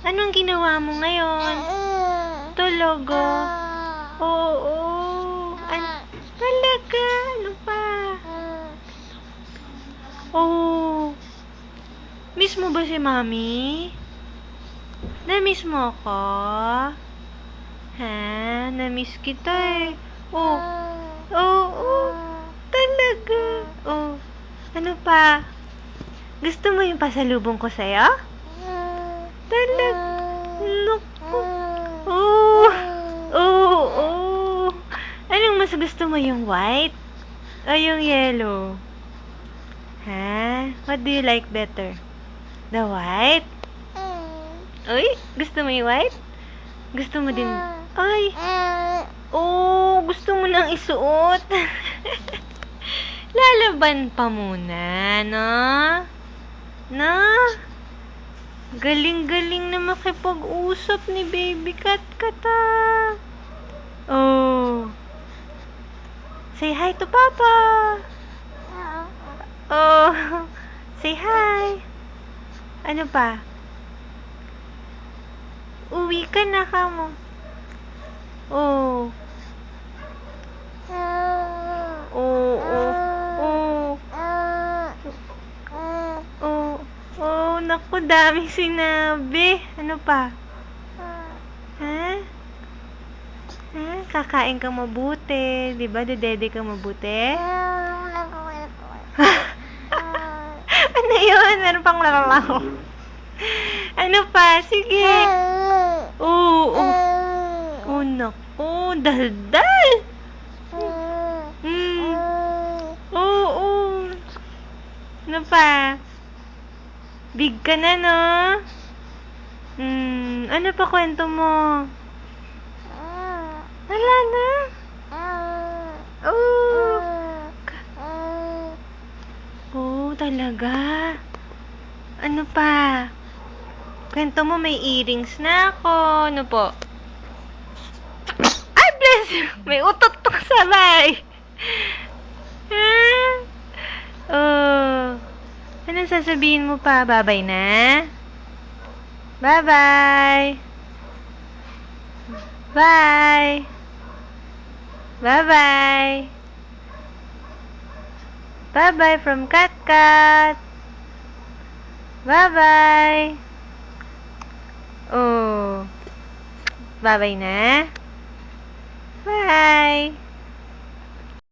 Anong ginawa mo ngayon? Tulog, oh. Oo. Talaga? Ano pa? Oh. Miss mo ba si Mami? Na-miss mo ako? Ha? Na-miss kita eh. Oh. Oo. Talaga. Oh. Ano pa? Gusto mo yung pasalubong ko sa'yo? Talaga. Naku. Oh. Oo. Oh. Anong mas gusto mo, yung white? O yung yellow? Ha? What do you like better? The white? Uy, gusto mo yung white? Gusto mo din? Ay. Oh, gusto mo nang isuot. Lalaban pa muna, no? No? Galing-galing na makipag-usap ni Baby Katkat, ah. Oh. Say hi to Papa. Oh. Say hi. Ano pa? Uwi ka na, kamo. Oh. Oh, oh, oh. Oh, naku, daming sinabi. Ano pa? Ha? Ha? Kakain ka mabuti. Diba, dedede ka mabuti? Ano yun? Meron pang lalalaw. Ano pa? Sige. Oo. Oh, naku. Daldal. Oo. Ano pa? Big ka na, no? Ano pa kwento mo? Wala na. Oh. Oh, talaga. Ano pa? Kwento mo, may earrings na ako. Ano po? Ay, bless you! May utot to kasabay. Ha? Oh. Anong sasabihin mo pa? Bye-bye na? Bye-bye. Bye. Bye-bye. Bye-bye from Katkat. Bye-bye. Oh. Bye-bye na? Bye.